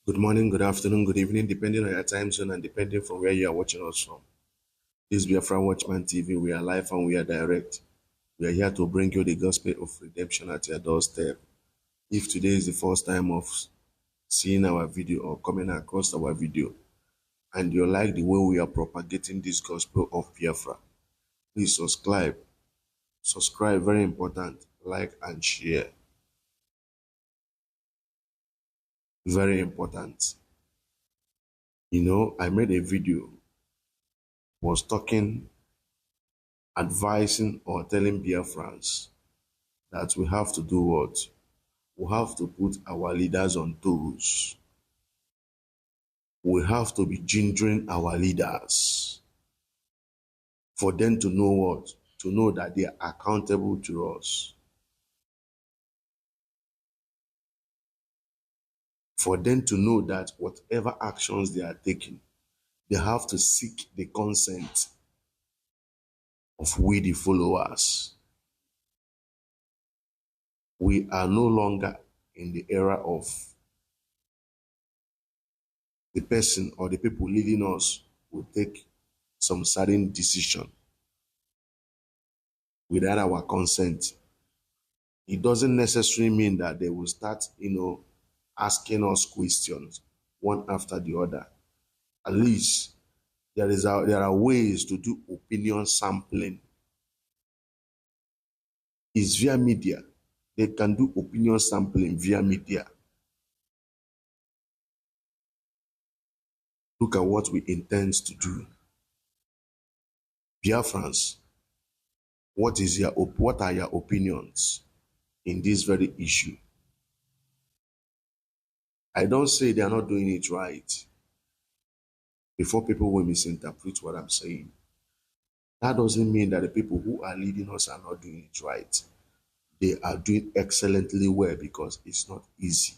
Good morning, good afternoon, good evening, depending on your time zone and depending from where you are watching us from. This is Biafra Watchman TV. We are live and we are direct. We are here to bring you the gospel of redemption at your doorstep. If today is the first time of seeing our video or coming across our video, and you like the way we are propagating this gospel of Biafra, please subscribe. Subscribe, very important. Like and share, very important. I made a video, was talking, advising or telling Biafrans that we have to do what? We have to put our leaders on toes. We have to be gingering our leaders for them to know what? To know that they are accountable to us. For them to know that whatever actions they are taking, they have to seek the consent of we the followers. We are no longer in the era of the person or the people leading us will take some certain decision without our consent. It doesn't necessarily mean that they will start, asking us questions one after the other. At least there are ways to do opinion sampling. It's via media. They can do opinion sampling via media. Look at what we intend to do. Biafrans, what are your opinions in this very issue? I don't say they are not doing it right before people will misinterpret what I'm saying. That doesn't mean that the people who are leading us are not doing it right. They are doing excellently well because it's not easy.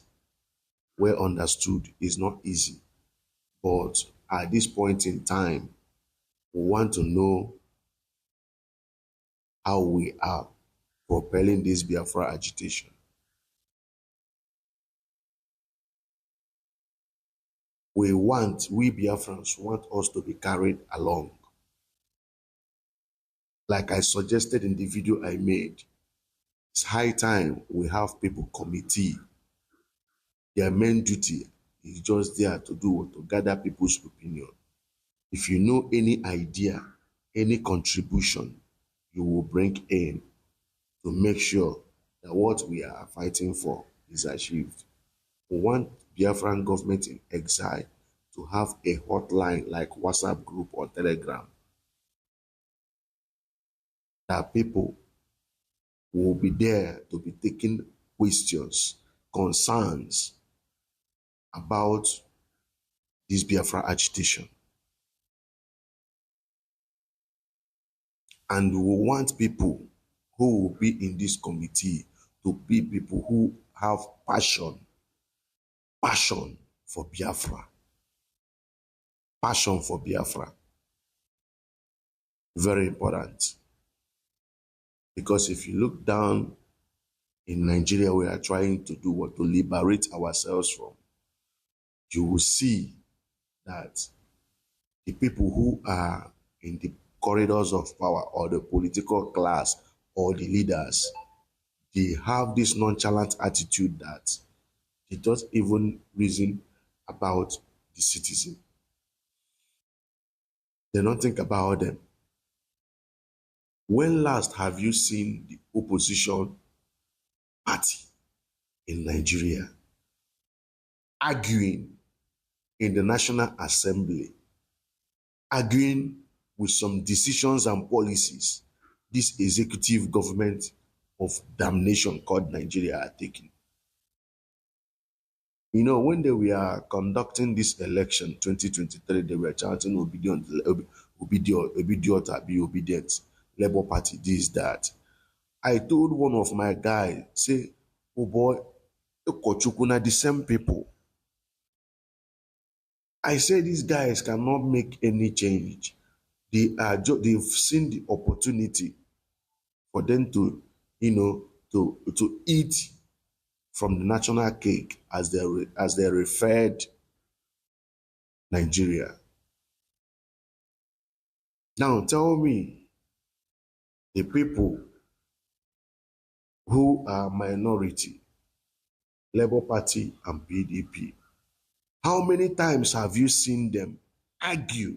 Well understood, it's not easy. But at this point in time, we want to know how we are propelling this Biafra agitation. We Biafrans want us to be carried along. Like I suggested in the video I made, it's high time we have people committee. Their main duty is just there to do to gather people's opinion. If you know any idea, any contribution you will bring in to make sure that what we are fighting for is achieved. We want Biafran government in exile to have a hotline like WhatsApp group or Telegram that people will be there to be taking questions, concerns about this Biafra agitation. And we want people who will be in this committee to be people who have passion for Biafra. Passion for Biafra. Very important. Because if you look down in Nigeria, we are trying to do what? To liberate ourselves from. You will see that the people who are in the corridors of power or the political class or the leaders, they have this nonchalant attitude that they don't even reason about the citizen. They don't think about them. When last have you seen the opposition party in Nigeria arguing in the National Assembly, arguing with some decisions and policies this executive government of damnation called Nigeria are taking? When they were conducting this election, 2023, they were chanting obedient, be obedient, Labour Party, this, that. I told one of my guys, say, oh boy, Okochukwu, the same people. I say these guys cannot make any change. They've seen the opportunity for them to, to eat from the national cake, as they referred Nigeria. Now tell me, the people who are minority, Labour Party and PDP, how many times have you seen them argue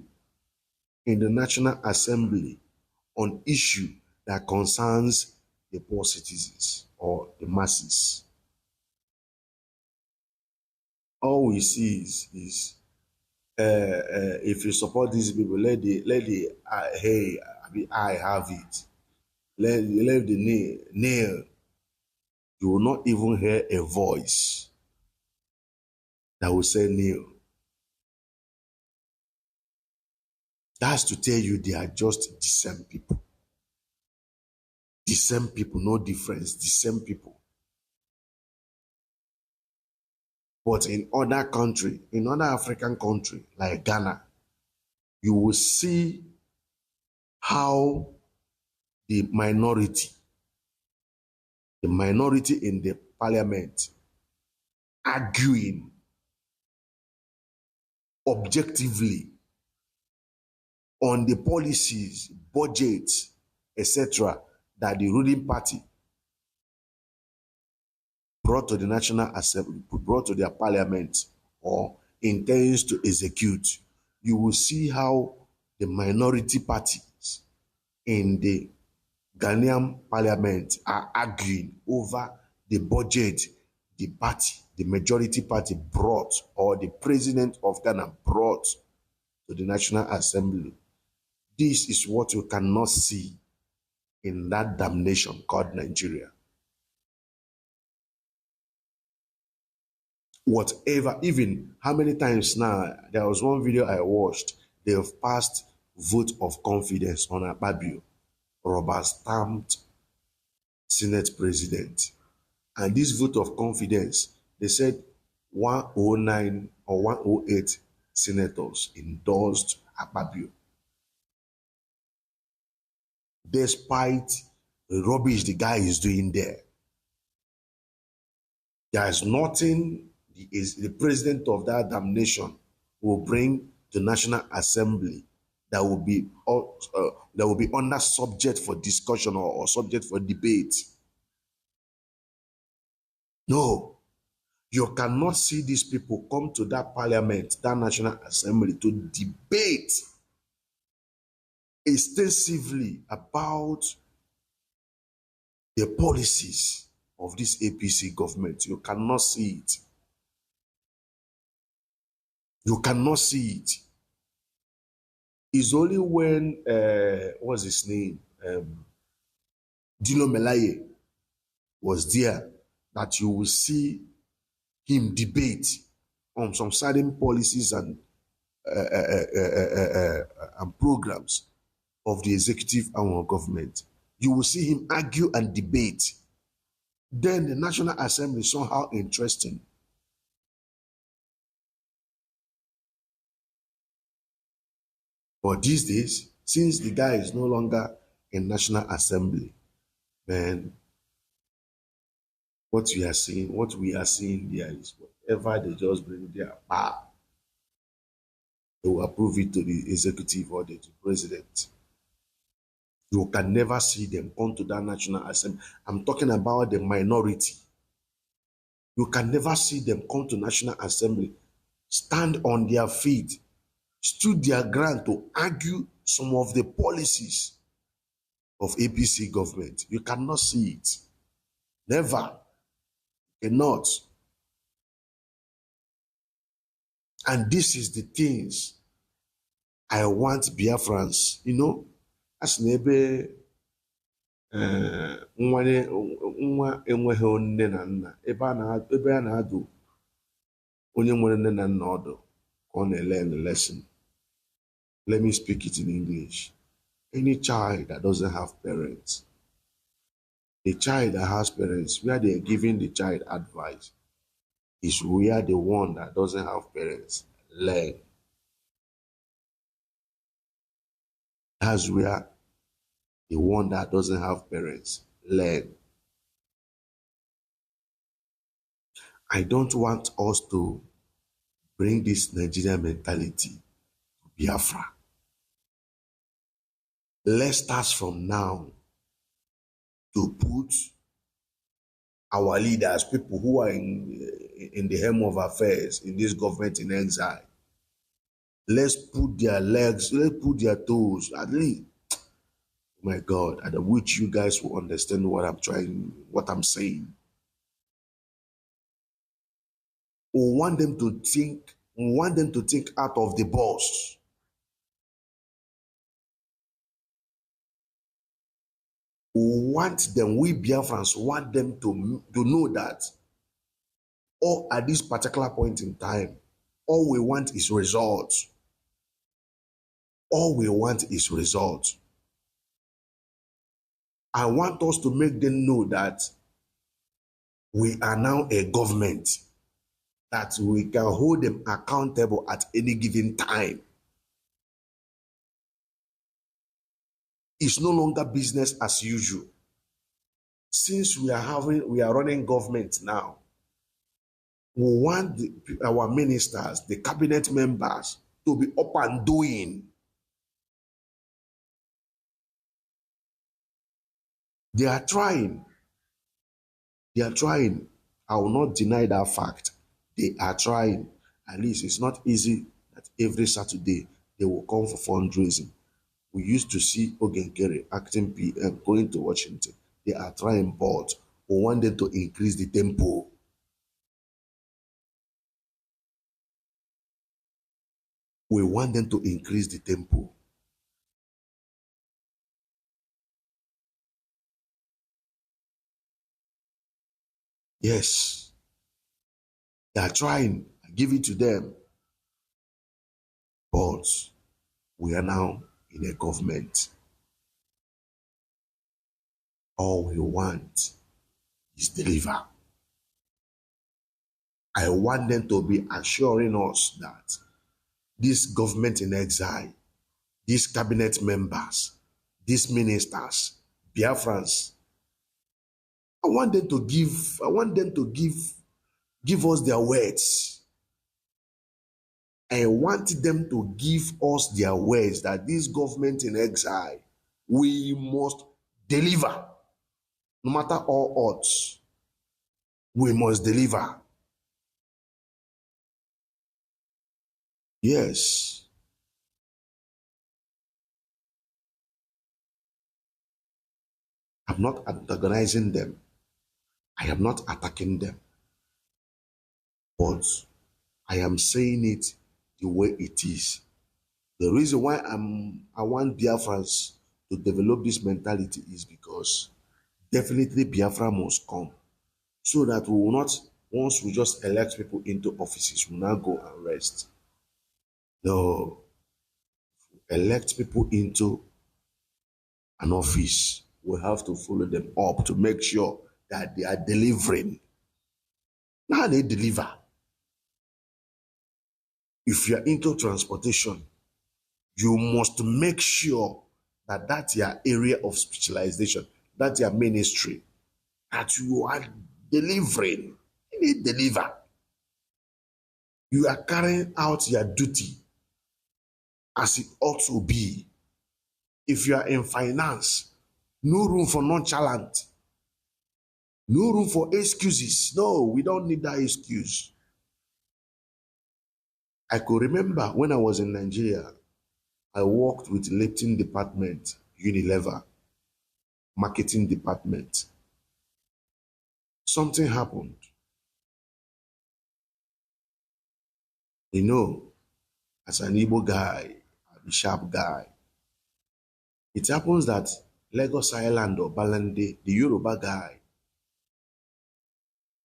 in the National Assembly on issue that concerns the poor citizens or the masses? All we see is if you support these people, let the hey, I have it. Let the nail. You will not even hear a voice that will say nail. That's to tell you they are just the same people. The same people, no difference, the same people. But in other country, in other African country like Ghana, you will see how the minority in the parliament arguing objectively on the policies, budgets, etc., that the ruling party brought to the National Assembly, brought to their parliament, or intends to execute. You will see how the minority parties in the Ghanaian parliament are arguing over the budget the party, the majority party brought, or the president of Ghana brought to the National Assembly. This is what you cannot see in that damnation called Nigeria. Whatever, even how many times now, there was one video I watched, they have passed vote of confidence on Akpabio, rubber stamped Senate president. And this vote of confidence, they said 109 or 108 senators endorsed Akpabio. Despite the rubbish the guy is doing there, there is nothing the president of that damnation will bring to National Assembly that will be under subject for discussion or subject for debate. No, you cannot see these people come to that parliament, that National Assembly, to debate extensively about the policies of this APC government. You cannot see it. You cannot see it. It's only when, what's his name? Dino Melaye was there that you will see him debate on some certain policies and programs of the executive arm of government. You will see him argue and debate. Then the National Assembly is somehow interesting. But these days, since the guy is no longer in National Assembly, man, what we are seeing there is whatever they just bring there, they will approve it to the executive or the president. You can never see them come to that National Assembly. I'm talking about the minority. You can never see them come to National Assembly, stand on their feet, stood their ground to argue some of the policies of APC government. You cannot see it. Never. Cannot. And this is the things I want Biafrans, as nebe nwa enweghị nne na nna, ebe a na-adụ onye nwere nne na nna ọdụ ka ọ na-learn lesson. Let me speak it in English. Any child that doesn't have parents, the child that has parents, where they are giving the child advice, is where the one that doesn't have parents learn. That's where the one that doesn't have parents learn. I don't want us to bring this Nigerian mentality to Biafra. Let's start from now to put our leaders, people who are in the helm of affairs in this government in exile. Let's put their legs, let's put their toes, at least. Oh my God, I wish you guys will understand what I'm saying. We want them to think out of the box. We Biafrans want them to know that or at this particular point in time, all we want is results. All we want is results. I want us to make them know that we are now a government, that we can hold them accountable at any given time. It's no longer business as usual. Since we are running government now, we want our ministers, the cabinet members, to be up and doing. They are trying. They are trying. I will not deny that fact. They are trying. At least it's not easy that every Saturday they will come for fundraising. We used to see Ogenkere acting PM, going to Washington. They are trying, but we want them to increase the tempo. We want them to increase the tempo. Yes, they are trying. I give it to them. But we are now in a government. All we want is deliver. I want them to be assuring us that this government in exile, these cabinet members, these ministers, Biafrans, I want them to give us their words. I want them to give us their words that this government in exile, we must deliver. No matter all odds, we must deliver. Yes. I'm not antagonizing them. I am not attacking them. But I am saying it the way it is. The reason why I want Biafrans to develop this mentality is because definitely Biafra must come. So that we will not, once we just elect people into offices, we will not go and rest. No. Elect people into an office, we have to follow them up to make sure that they are delivering. Now they deliver. If you are into transportation, you must make sure that that's your area of specialization, that's your ministry, that you are delivering. You need deliver. You are carrying out your duty as it ought to be. If you are in finance, no room for nonchalant. No room for excuses. No, we don't need that excuse. I could remember when I was in Nigeria, I worked with Lipton Department, Unilever, marketing department. Something happened. You know, as an Igbo guy, a sharp guy, it happens that Lagos Island or Balande, the Yoruba guy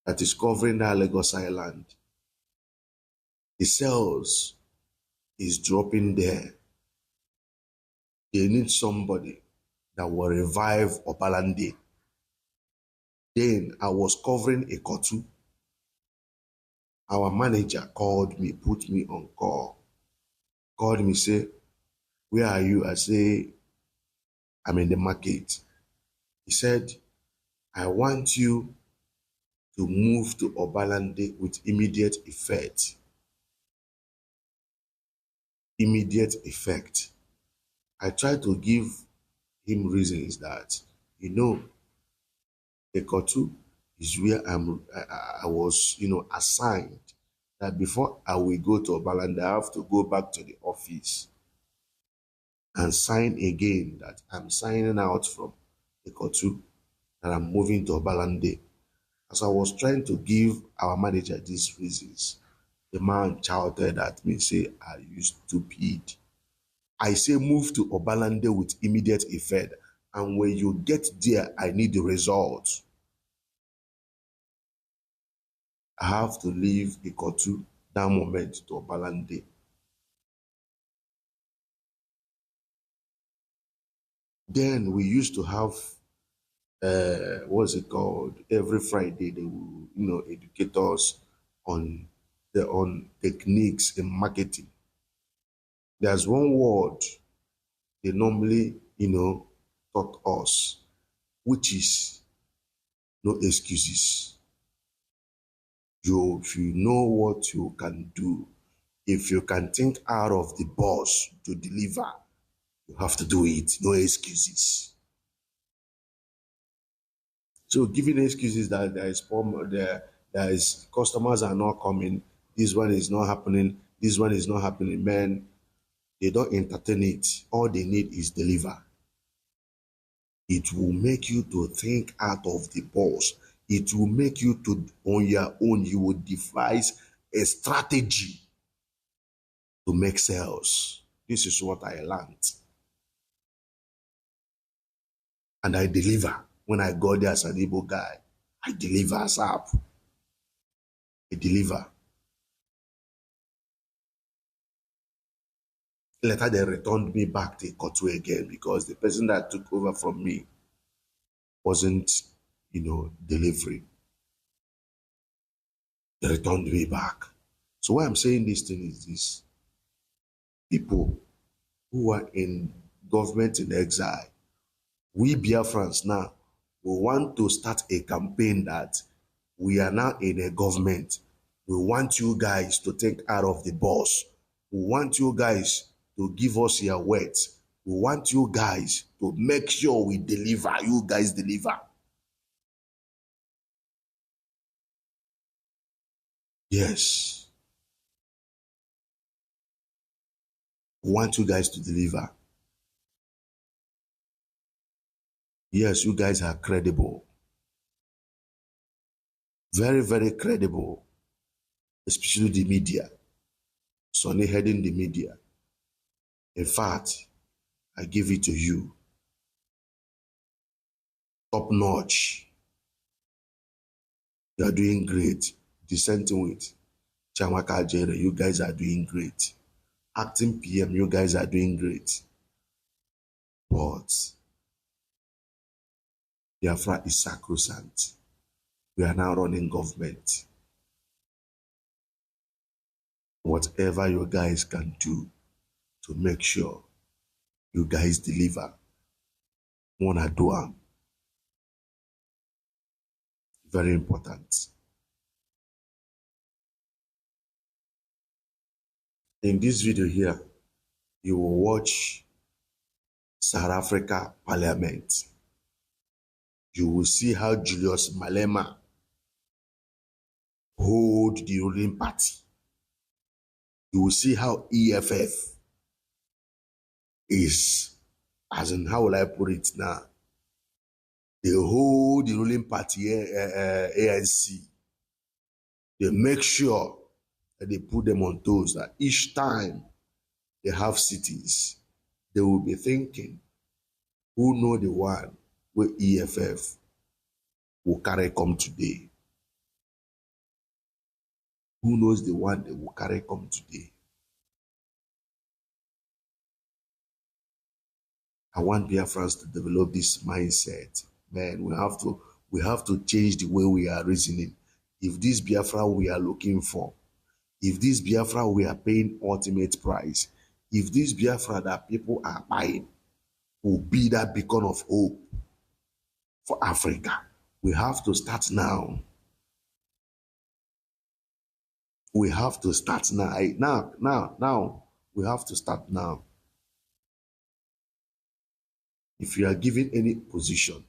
that is covering that Lagos Island, the sales is dropping there. They need somebody that will revive Obalande. Then I was covering a Kotu. Our manager called me, put me on call. Called me, say, where are you? I say, I'm in the market. He said, I want you to move to Obalande with immediate effect. immediate effect. I try to give him reasons that, you know, Ekotu is where I was, assigned, that before I will go to Obalande, I have to go back to the office and sign again that I'm signing out from Ekotu, that I'm moving to Obalande. As I was trying to give our manager these reasons, the man shouted at me, say, "Are you stupid?" I say, "Move to Obalande with immediate effect. And when you get there, I need the results." I have to leave Ikotu that moment to Obalande. Then we used to have what's it called? Every Friday they will, educate us on on techniques in marketing. There's one word they normally, taught us, which is no excuses. If you know what you can do, if you can think out of the box to deliver, you have to do it. No excuses. So giving excuses that there is customers are not coming, this one is not happening, this one is not happening, man, they don't entertain it. All they need is deliver. It will make you to think out of the box. It will make you to, on your own, you will devise a strategy to make sales. This is what I learned. And I deliver. When I go there as an Igbo guy, I deliver as up. I deliver. Later, they returned me back to Kotu again because the person that took over from me wasn't, delivering. They returned me back. So why I'm saying this thing is this. People who are in government in exile, we Biafrans now, we want to start a campaign that we are now in a government. We want you guys to think out of the box. We want you guys to give us your words. We want you guys to make sure we deliver. You guys deliver. Yes. We want you guys to deliver. Yes, you guys are credible. Very, very credible. Especially the media. Sonny heading the media. In fact, I give it to you. Top notch. You are doing great. Dissenting with Chamaka Jere, you guys are doing great. Acting PM, you guys are doing great. But Biafra is sacrosanct. We are now running government. Whatever you guys can do to make sure you guys deliver, wanna do them. Very important. In this video here, you will watch South Africa Parliament. You will see how Julius Malema hold the ruling party. You will see how EFF is, as in, how will I put it now? They hold the ruling party, ANC. They make sure that they put them on toes, that each time they have cities, they will be thinking, who know the one where EFF will carry come today? Who knows the one they will carry come today? I want Biafrans to develop this mindset. Man, we have to change the way we are reasoning. If this Biafra we are looking for, if this Biafra we are paying ultimate price, if this Biafra that people are buying will be that beacon of hope for Africa, we have to start now. We have to start now. Now, We have to start now. If you are given any position,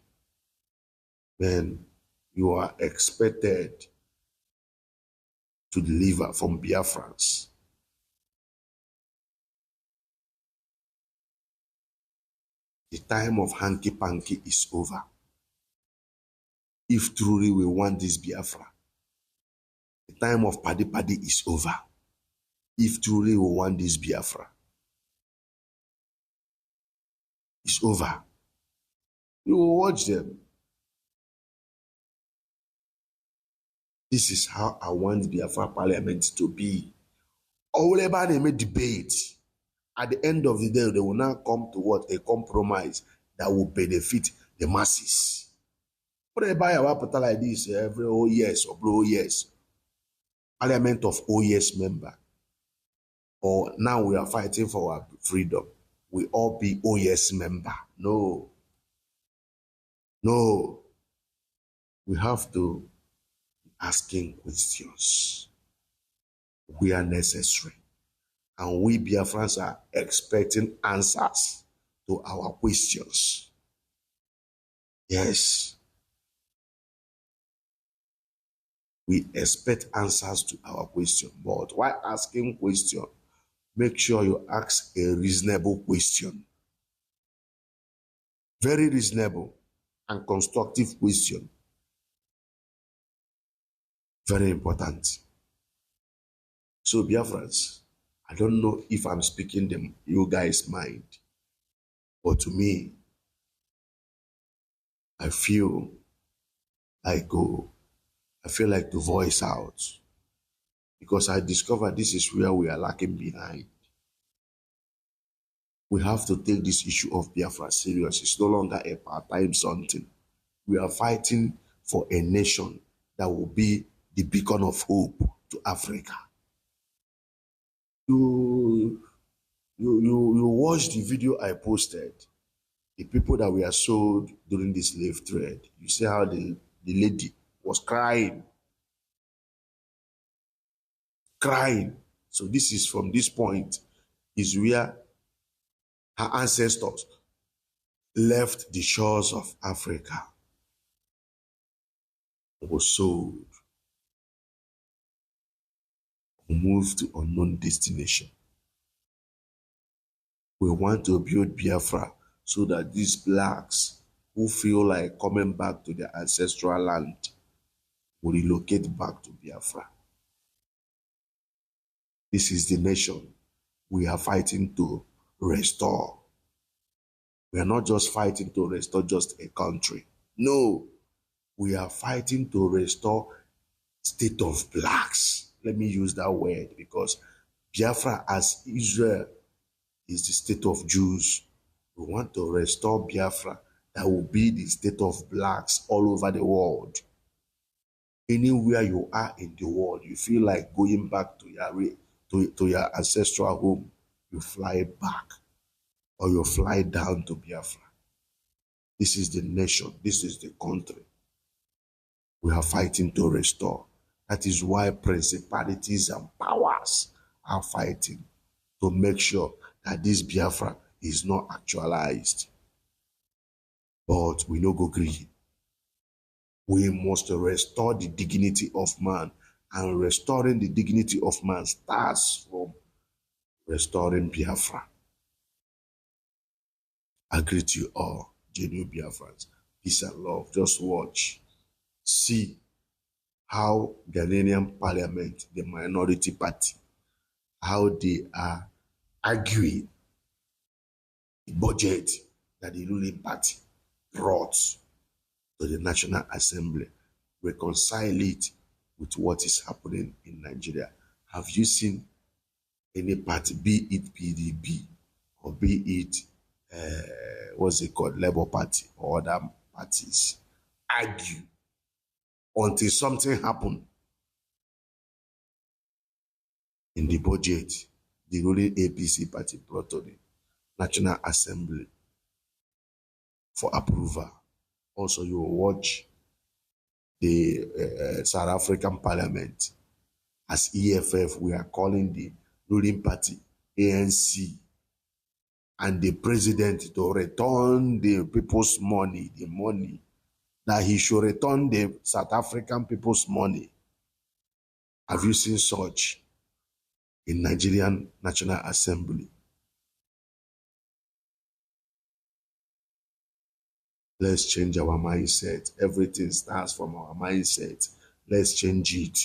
then you are expected to deliver from Biafrans. The time of hanky-panky is over. If truly we want this Biafra, the time of paddy-paddy is over. If truly we want this Biafra, it's over. You will watch them. This is how I want Biafra Parliament to be. Or whatever they may debate, at the end of the day, they will now come to what? A compromise that will benefit the masses. Whatever you have put like this every OES or OES, Parliament of OES member, or now we are fighting for our freedom, we all be OES member. No. No. We have to be asking questions. We are necessary. And we Biafrans are expecting answers to our questions. Yes. We expect answers to our question. But while asking question, make sure you ask a reasonable question. Very reasonable and constructive question. Very important. So Biafrans, I don't know if I'm speaking them you guys' mind, but to me, I feel like to voice out, because I discovered this is where we are lacking behind. We have to take this issue of Biafra serious. It's no longer a part-time something. We are fighting for a nation that will be the beacon of hope to Africa. You watch the video I posted, the people that were sold during the slave trade. You see how the lady was crying. So this is from this point is where her ancestors left the shores of Africa, was sold, moved to unknown destination. We want to build Biafra so that these blacks who feel like coming back to their ancestral land will relocate back to Biafra. This is the nation we are fighting to restore. We are not just fighting to restore just a country. No, we are fighting to restore state of blacks. Let me use that word, because Biafra as Israel is the state of Jews. We want to restore Biafra that will be the state of blacks all over the world. Anywhere you are in the world, you feel like going back to your ancestral home, you fly back or you fly down to Biafra. This is the nation. This is the country we are fighting to restore. That is why principalities and powers are fighting to make sure that this Biafra is not actualized. But we no go green. We must restore the dignity of man, and restoring the dignity of man starts from restoring Biafra. I greet you all, genuine Biafrans. Peace and love. Just watch. See how Ghanaian Parliament, the minority party, how they are arguing the budget that the ruling party brought to the National Assembly, reconcile it with what is happening in Nigeria. Have you seen any party, be it PDP or be it, what's it called, Labour Party or other parties, argue until something happened in the budget the ruling APC party brought to the National Assembly for approval? Also, you will watch the South African Parliament. As EFF, we are calling the ruling party ANC and the president to return the people's money, the money, that he should return the South African people's money. Have you seen such in Nigerian National Assembly? Let's change our mindset. Everything starts from our mindset. Let's change it.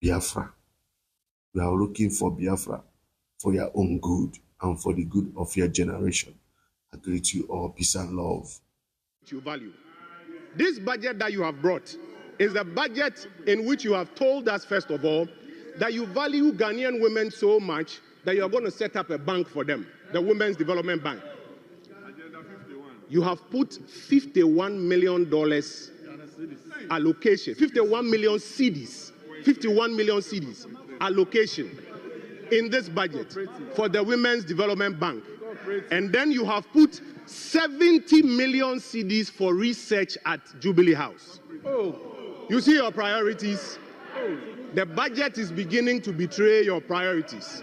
Biafra. We are looking for Biafra for your own good and for the good of your generation. I greet you all. Peace and love. You value. This budget that you have brought is the budget in which you have told us, first of all, that you value Ghanaian women so much that you are going to set up a bank for them, the Women's Development Bank. You have put $51 million allocation, 51 million cedis, 51 million cedis allocation in this budget for the Women's Development Bank. And then you have put 70 million cedis for research at Jubilee House. You see your priorities? The budget is beginning to betray your priorities.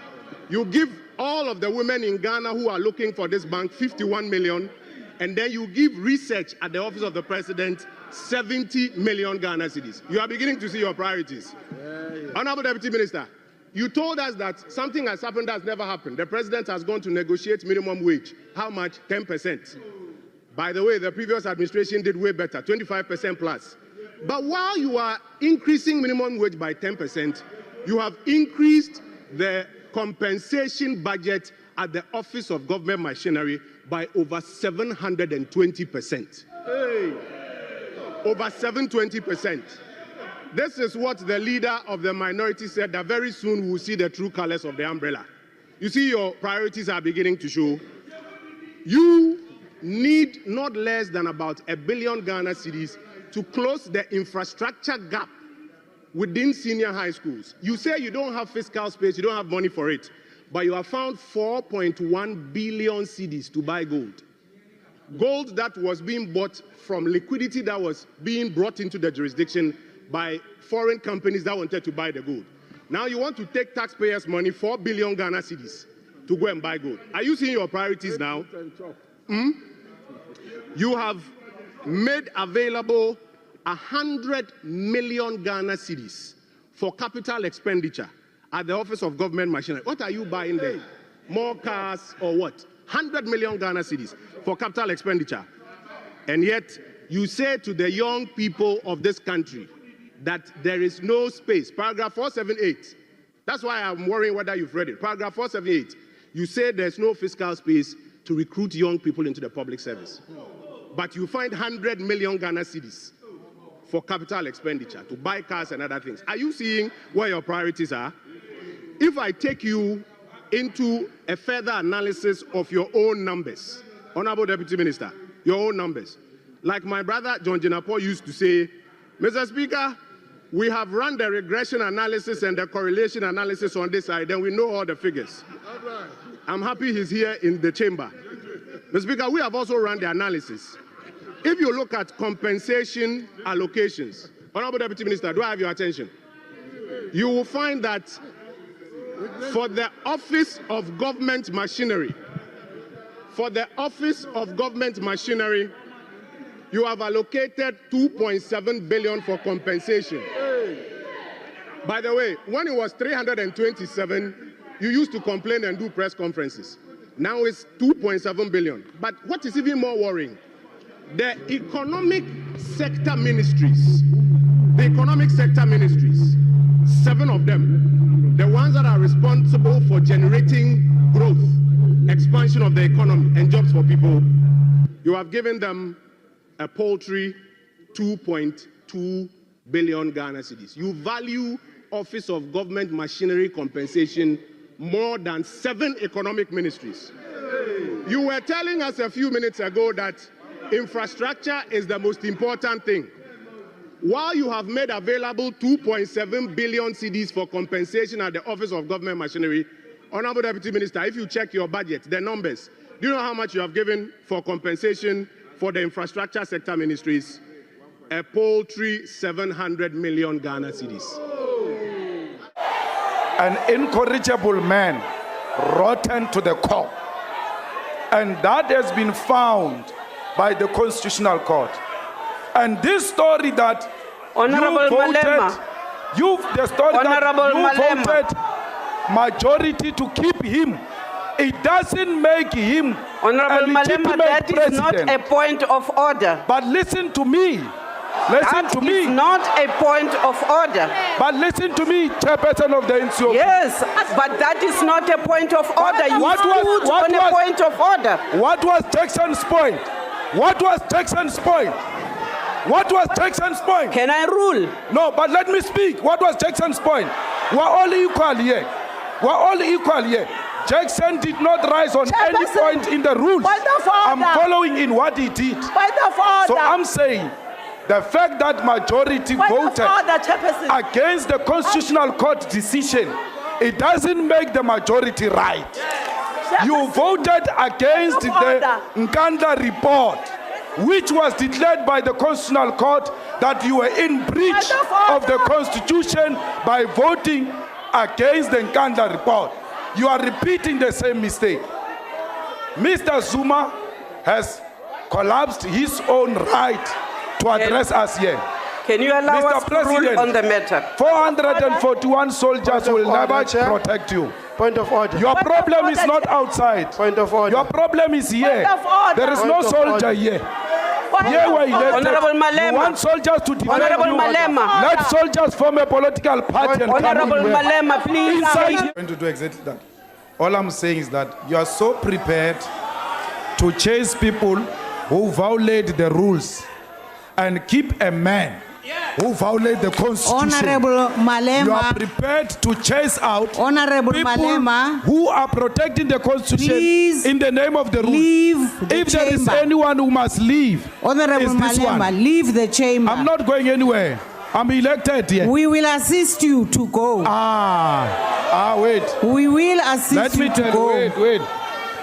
You give all of the women in Ghana who are looking for this bank 51 million, and then you give research at the office of the president 70 million Ghana cedis. You are beginning to see your priorities. Honorable Deputy Minister, you told us that something has happened that's never happened. The president has gone to negotiate minimum wage. How much? 10%. By the way, the previous administration did way better, 25% plus. But while you are increasing minimum wage by 10%, you have increased the compensation budget at the Office of Government Machinery by over 720%. Over 720%. This is what the leader of the minority said, that very soon we'll see the true colors of the umbrella. You see, your priorities are beginning to show. You need not less than about 1 billion Ghana cedis to close the infrastructure gap within senior high schools. You say you don't have fiscal space, you don't have money for it, but you have found 4.1 billion cedis to buy gold. Gold that was being bought from liquidity that was being brought into the jurisdiction by foreign companies that wanted to buy the gold. Now you want to take taxpayers' money, 4 billion Ghana cedis, to go and buy gold. Are you seeing your priorities now? You have made available 100 million Ghana cedis for capital expenditure at the Office of Government Machinery. What are you buying there? More cars or what? 100 million Ghana cedis for capital expenditure. And yet, you say to the young people of this country that there is no space. Paragraph 478. That's why I'm worrying whether you've read it. Paragraph 478. You say there's no fiscal space to recruit young people into the public service. But you find 100 million Ghana cedis for capital expenditure, to buy cars and other things. Are you seeing where your priorities are? If I take you into a further analysis of your own numbers, Honorable Deputy Minister, your own numbers, like my brother John Jinapo used to say, Mr. Speaker, we have run the regression analysis and the correlation analysis on this side, and we know all the figures. I'm happy he's here in the chamber. Mr. Speaker, we have also run the analysis. If you look at compensation allocations, Honorable Deputy Minister, do I have your attention? You will find that for the Office of Government Machinery, you have allocated 2.7 billion for compensation. By the way, when it was 327, you used to complain and do press conferences. Now it's 2.7 billion. But what is even more worrying, the economic sector ministries, 7 of them, the ones that are responsible for generating growth, expansion of the economy and jobs for people, you have given them a paltry 2.2 billion Ghana cedis. You value Office of Government Machinery compensation more than 7 economic ministries. You were telling us a few minutes ago that infrastructure is the most important thing. While you have made available 2.7 billion cedis for compensation at the Office of Government Machinery, Honorable Deputy Minister, if you check your budget, the numbers, do you know how much you have given for compensation for the infrastructure sector ministries? A paltry 700 million Ghana cedis. an incorrigible man, rotten to the core. And that has been found by the Constitutional Court. And this story that Honorable Malema. the story Honorable that you Malema. voted majority to keep him, it doesn't make him Honorable a legitimate Malema, that is president. not a point of order. But listen to me. Listen to That me. is not a point of order. But listen to me, chairperson of the NCOP. Yes, but that is not a point of order. You what put was- on a point of order. What was Jackson's point? What was Jackson's point? What was Jackson's point? Can I rule? No, but let me speak. What was Jackson's point? We're all equal here. We're all equal here. Jackson did not rise on any Chairperson, point in the rules. point of order. I'm following in what he did. Point of order. So I'm saying the fact that majority Point of voted order, Chairperson. against the Constitutional Court decision, it doesn't make the majority right. You voted against Point of the order. Nkandla report, which was declared by the Constitutional Court that you were in breach of the Constitution by voting against the Nkandla report. You are repeating the same mistake. Mr. Zuma has collapsed his own right to address us here. Can you allow Mr. us to rule President, on the matter? 441 soldiers will order, never Chair. protect you. Point of order. Your Point of problem order, is not Chair. outside. Point of order. Your problem is here. Point of order. There is no Point of soldier order. here. Point Here of we're order. elected. Honorable Malema. You want soldiers to defend Honorable you. Malema. Let soldiers form a political party and come Honorable in here. Malema, please. Inside here. I'm going to do exactly that. All I'm saying is that you are so prepared to chase people who violate the rules and keep a man who violate the Constitution. Honorable You are Malema, prepared to chase out Honorable people Malema, who are protecting the Constitution please in the name of the rules. leave the If there is chamber. anyone who must leave, Honorable it's this Malema, one. leave the chamber. I'm not going anywhere. I'm elected here. We will assist you to go. Wait. We will assist Let me you to tell go. you. Wait.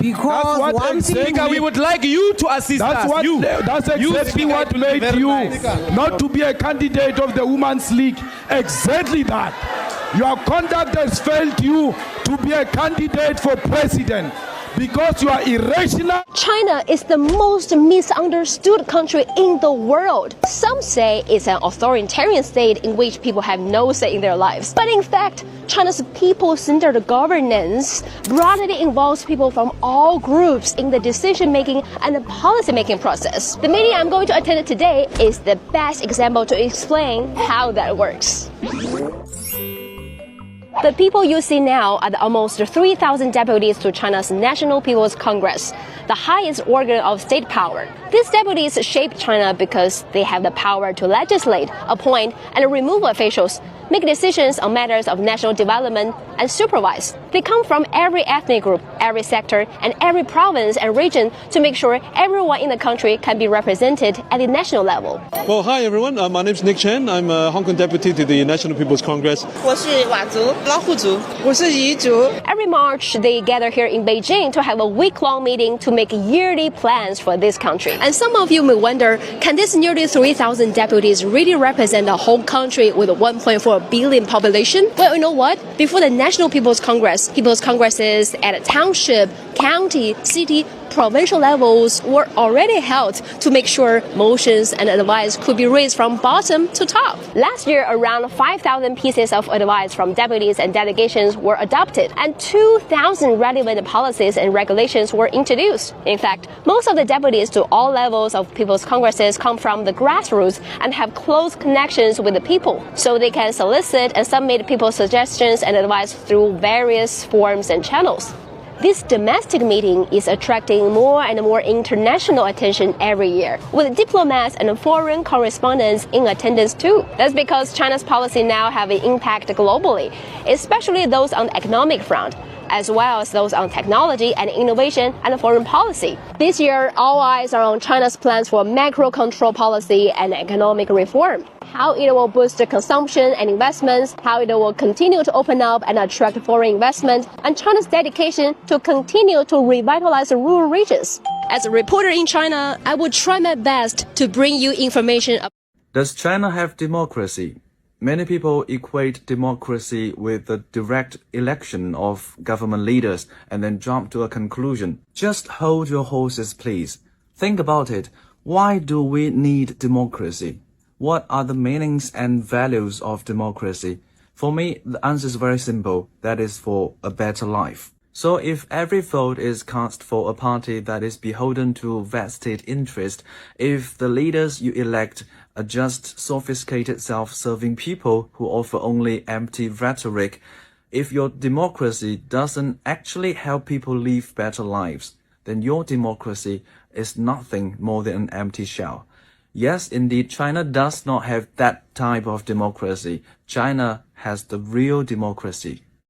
Because what one thing exactly we would like you to assist That's us. what. You. That's You, exactly Speaker, what it will be made very you nice. not to be a candidate of the Women's League. Exactly that. Your conduct has failed you to be a candidate for president because you are irrational. China is the most misunderstood country in the world. Some say it's an authoritarian state in which people have no say in their lives. But in fact, China's people-centered governance broadly involves people from all groups in the decision-making and the policy-making process. The meeting I'm going to attend today is the best example to explain how that works. The people you see now are the almost 3,000 deputies to China's National People's Congress, the highest organ of state power. These deputies shape China because they have the power to legislate, appoint, and remove officials, make decisions on matters of national development, and supervise. They come from every ethnic group, every sector, and every province and region to make sure everyone in the country can be represented at the national level. Well, hi everyone. My name is Nick Chen. I'm a Hong Kong deputy to the National People's Congress. 我是佤族、老虎族，我是彝族。 Every March, they gather here in Beijing to have a week-long meeting to make yearly plans for this country. And some of you may wonder, can these nearly 3,000 deputies really represent a whole country with a 1.4 billion population? Well, you know what? Before the National People's Congresses at a township, county, city, provincial levels were already held to make sure motions and advice could be raised from bottom to top. Last year, around 5,000 pieces of advice from deputies and delegations were adopted, and 2,000 relevant policies and regulations were introduced. In fact, most of the deputies to all levels of People's Congresses come from the grassroots and have close connections with the people, so they can solicit and submit people's suggestions and advice through various forms and channels. This domestic meeting is attracting more and more international attention every year, with diplomats and foreign correspondents in attendance too. That's because China's policy now have an impact globally, especially those on the economic front, as well as those on technology and innovation and foreign policy. This year, all eyes are on China's plans for macro control policy and economic reform. How it will boost the consumption and investments, how it will continue to open up and attract foreign investment, and China's dedication to continue to revitalize the rural regions. As a reporter in China, I will try my best to bring you information. Does China have democracy? Many people equate democracy with the direct election of government leaders and then jump to a conclusion. Just hold your horses, please. Think about it. Why do we need democracy? What are the meanings and values of democracy? For me, the answer is very simple. That is for a better life. So if every vote is cast for a party that is beholden to vested interest, if the leaders you elect are just sophisticated self-serving people who offer only empty rhetoric, if your democracy doesn't actually help people live better lives, then your democracy is nothing more than an empty shell. Yes, indeed, China does not have that type of democracy. China has the real democracy.